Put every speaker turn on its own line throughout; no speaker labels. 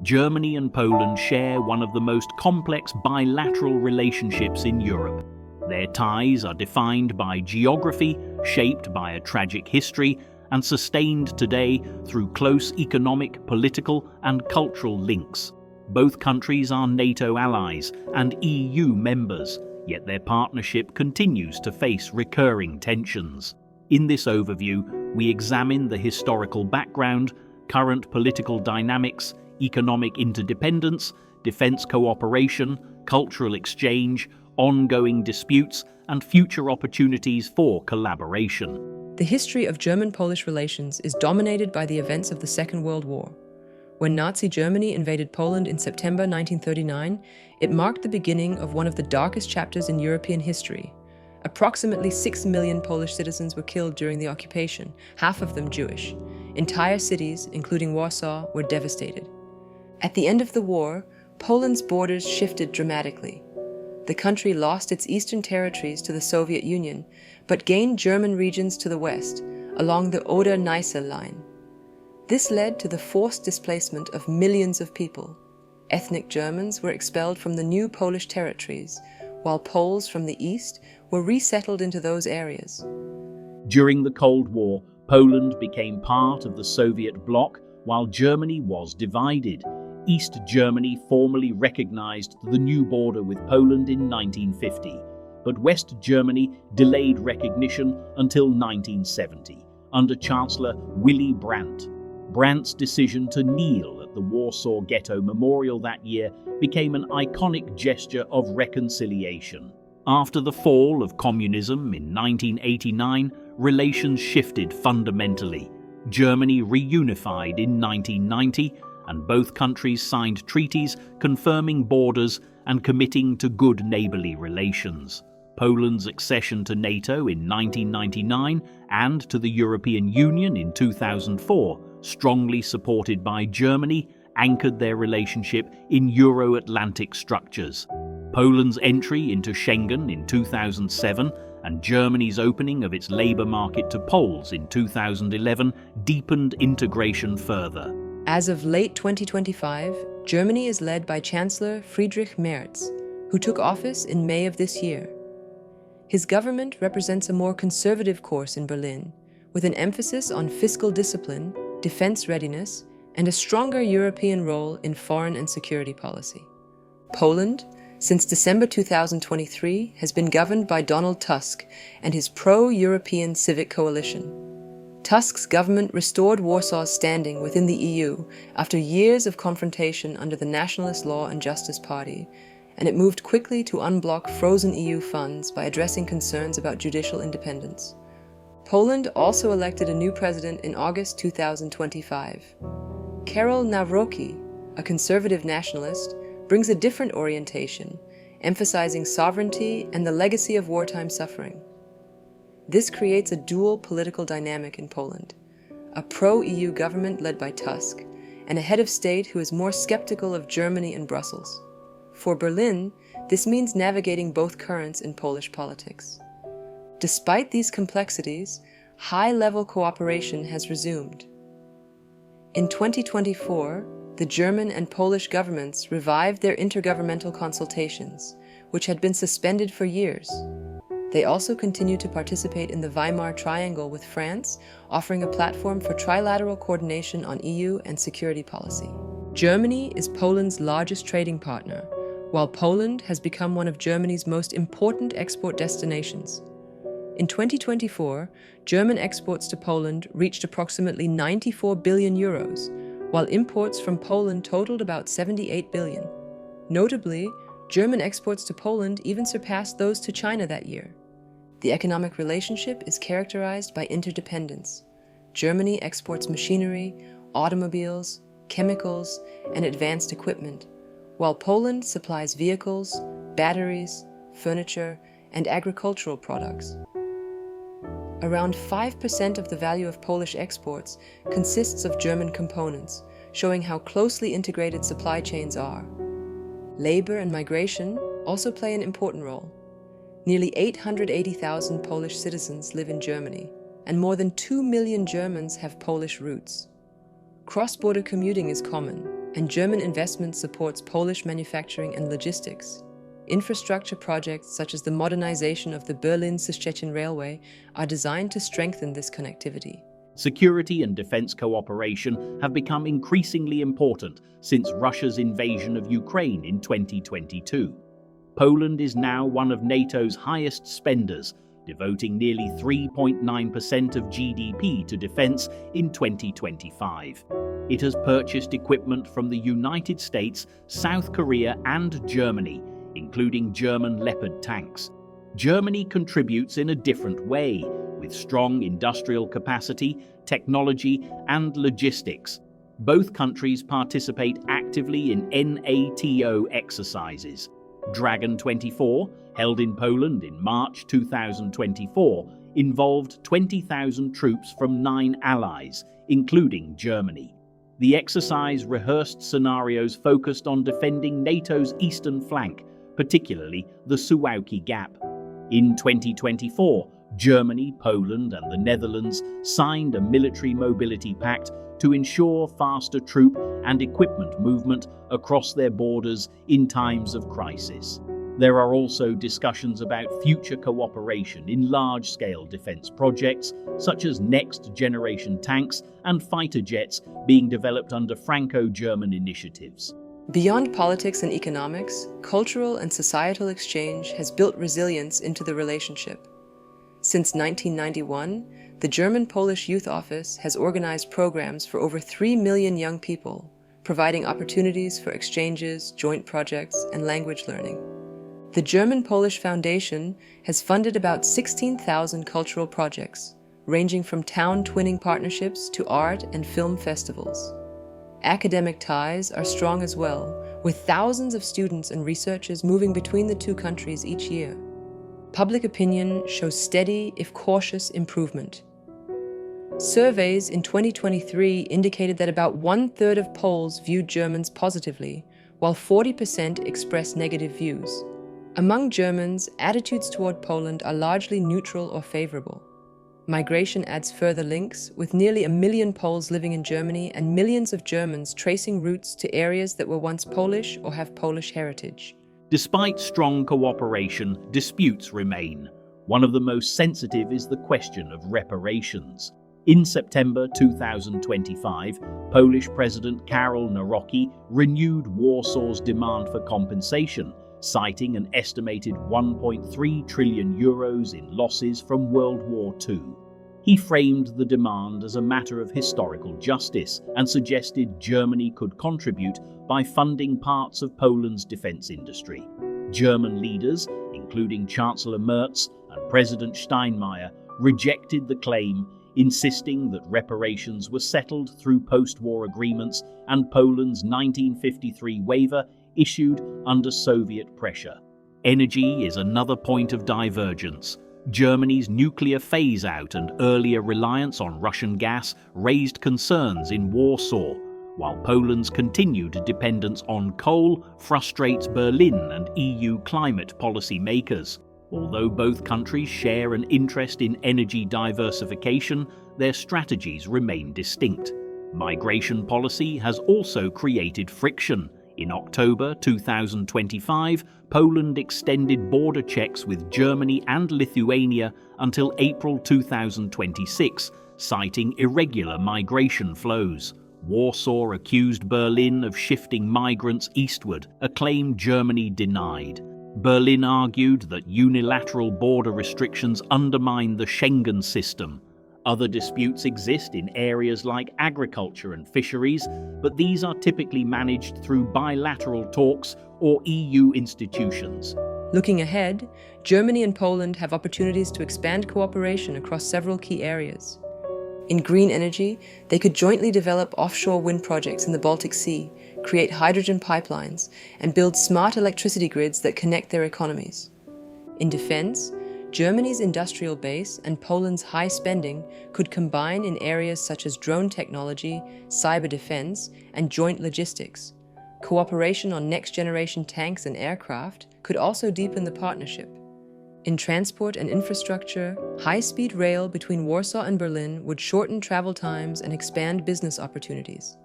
Germany and Poland share one of the most complex bilateral relationships in Europe. Their ties are defined by geography, shaped by a tragic history, and sustained today through close economic, political, and cultural links. Both countries are NATO allies and EU members, yet their partnership continues to face recurring tensions. In this overview, we examine the historical background, current political dynamics, economic interdependence, defense cooperation, cultural exchange, ongoing disputes, and future opportunities for collaboration.
The history of German-Polish relations is dominated by the events of the Second World War. When Nazi Germany invaded Poland in September 1939, it marked the beginning of one of the darkest chapters in European history. Approximately 6 million Polish citizens were killed during the occupation, half of them Jewish. Entire cities, including Warsaw, were devastated. At the end of the war, Poland's borders shifted dramatically. The country lost its eastern territories to the Soviet Union, but gained German regions to the west, along the Oder-Neisse line. This led to the forced displacement of millions of people. Ethnic Germans were expelled from the new Polish territories, while Poles from the east were resettled into those areas.
During the Cold War, Poland became part of the Soviet bloc, while Germany was divided. East Germany formally recognized the new border with Poland in 1950, but West Germany delayed recognition until 1970, under Chancellor Willy Brandt. Brandt's decision to kneel at the Warsaw Ghetto Memorial that year became an iconic gesture of reconciliation. After the fall of communism in 1989, relations shifted fundamentally. Germany reunified in 1990, and both countries signed treaties confirming borders and committing to good neighborly relations. Poland's accession to NATO in 1999 and to the European Union in 2004, strongly supported by Germany, anchored their relationship in Euro-Atlantic structures. Poland's entry into Schengen in 2007 and Germany's opening of its labor market to Poles in 2011 deepened integration further.
As of late 2025, Germany is led by Chancellor Friedrich Merz, who took office in May of this year. His government represents a more conservative course in Berlin, with an emphasis on fiscal discipline, defense readiness, and a stronger European role in foreign and security policy. Poland, since December 2023, has been governed by Donald Tusk and his pro-European civic coalition. Tusk's government restored Warsaw's standing within the EU after years of confrontation under the Nationalist Law and Justice Party, and it moved quickly to unblock frozen EU funds by addressing concerns about judicial independence. Poland also elected a new president in August 2025. Karol Nawrocki, a conservative nationalist, brings a different orientation, emphasizing sovereignty and the legacy of wartime suffering. This creates a dual political dynamic in Poland, a pro-EU government led by Tusk, and a head of state who is more skeptical of Germany and Brussels. For Berlin, this means navigating both currents in Polish politics. Despite these complexities, high-level cooperation has resumed. In 2024, the German and Polish governments revived their intergovernmental consultations, which had been suspended for years. They also continue to participate in the Weimar Triangle with France, offering a platform for trilateral coordination on EU and security policy. Germany is Poland's largest trading partner, while Poland has become one of Germany's most important export destinations. In 2024, German exports to Poland reached approximately 94 billion euros, while imports from Poland totaled about 78 billion. Notably, German exports to Poland even surpassed those to China that year. The economic relationship is characterized by interdependence. Germany exports machinery, automobiles, chemicals, and advanced equipment, while Poland supplies vehicles, batteries, furniture, and agricultural products. Around 5% of the value of Polish exports consists of German components, showing how closely integrated supply chains are. Labor and migration also play an important role. Nearly 880,000 Polish citizens live in Germany, and more than 2 million Germans have Polish roots. Cross-border commuting is common, and German investment supports Polish manufacturing and logistics. Infrastructure projects such as the modernization of the Berlin-Szczecin Railway are designed to strengthen this connectivity.
Security and defense cooperation have become increasingly important since Russia's invasion of Ukraine in 2022. Poland is now one of NATO's highest spenders, devoting nearly 3.9% of GDP to defense in 2025. It has purchased equipment from the United States, South Korea, and Germany, including German Leopard tanks. Germany contributes in a different way, with strong industrial capacity, technology, and logistics. Both countries participate actively in NATO exercises. Dragon 24, held in Poland in March 2024, involved 20,000 troops from 9 allies, including Germany. The exercise rehearsed scenarios focused on defending NATO's eastern flank, particularly the Suwałki Gap. In 2024, Germany, Poland, and the Netherlands signed a military mobility pact to ensure faster troop and equipment movement across their borders in times of crisis. There are also discussions about future cooperation in large-scale defense projects, such as next-generation tanks and fighter jets being developed under Franco-German initiatives.
Beyond politics and economics, cultural and societal exchange has built resilience into the relationship. Since 1991, the German-Polish Youth Office has organized programs for over 3 million young people, providing opportunities for exchanges, joint projects, and language learning. The German-Polish Foundation has funded about 16,000 cultural projects, ranging from town twinning partnerships to art and film festivals. Academic ties are strong as well, with thousands of students and researchers moving between the two countries each year. Public opinion shows steady, if cautious, improvement. Surveys in 2023 indicated that about 1/3 of Poles viewed Germans positively, while 40% expressed negative views. Among Germans, attitudes toward Poland are largely neutral or favorable. Migration adds further links, with nearly 1 million Poles living in Germany and millions of Germans tracing roots to areas that were once Polish or have Polish heritage.
Despite strong cooperation, disputes remain. One of the most sensitive is the question of reparations. In September 2025, Polish President Karol Nawrocki renewed Warsaw's demand for compensation, citing an estimated €1.3 trillion in losses from World War II. He framed the demand as a matter of historical justice and suggested Germany could contribute by funding parts of Poland's defense industry. German leaders, including Chancellor Merz and President Steinmeier, rejected the claim, insisting that reparations were settled through post-war agreements and Poland's 1953 waiver issued under Soviet pressure. Energy is another point of divergence. Germany's nuclear phase-out and earlier reliance on Russian gas raised concerns in Warsaw, while Poland's continued dependence on coal frustrates Berlin and EU climate policy makers. Although both countries share an interest in energy diversification, their strategies remain distinct. Migration policy has also created friction. In October 2025, Poland extended border checks with Germany and Lithuania until April 2026, citing irregular migration flows. Warsaw accused Berlin of shifting migrants eastward, a claim Germany denied. Berlin argued that unilateral border restrictions undermine the Schengen system. Other disputes exist in areas like agriculture and fisheries, but these are typically managed through bilateral talks or EU institutions.
Looking ahead, Germany and Poland have opportunities to expand cooperation across several key areas. In green energy, they could jointly develop offshore wind projects in the Baltic Sea, create hydrogen pipelines, and build smart electricity grids that connect their economies. In defense, Germany's industrial base and Poland's high spending could combine in areas such as drone technology, cyber defense, and joint logistics. Cooperation on next-generation tanks and aircraft could also deepen the partnership. In transport and infrastructure, high-speed rail between Warsaw and Berlin would shorten travel times and expand business opportunities.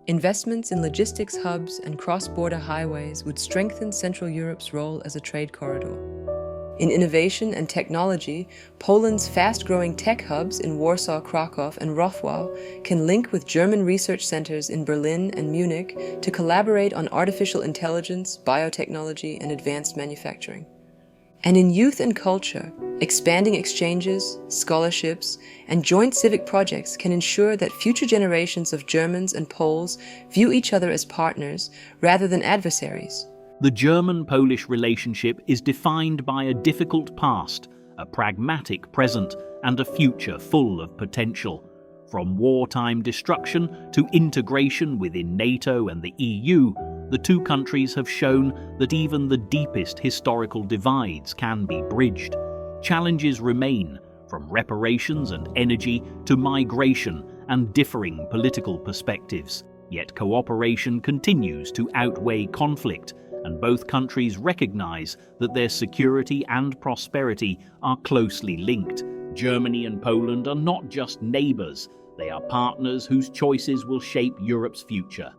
Investments in logistics hubs and cross-border highways would strengthen Central Europe's role as a trade corridor. In innovation and technology, Poland's fast-growing tech hubs in Warsaw, Krakow, and Wrocław can link with German research centers in Berlin and Munich to collaborate on artificial intelligence, biotechnology, and advanced manufacturing. And in youth and culture, expanding exchanges, scholarships, and joint civic projects can ensure that future generations of Germans and Poles view each other as partners rather than adversaries.
The German-Polish relationship is defined by a difficult past, a pragmatic present, and a future full of potential. From wartime destruction to integration within NATO and the EU, the two countries have shown that even the deepest historical divides can be bridged. Challenges remain, from reparations and energy to migration and differing political perspectives. Yet cooperation continues to outweigh conflict, and both countries recognize that their security and prosperity are closely linked. Germany and Poland are not just neighbors, they are partners whose choices will shape Europe's future.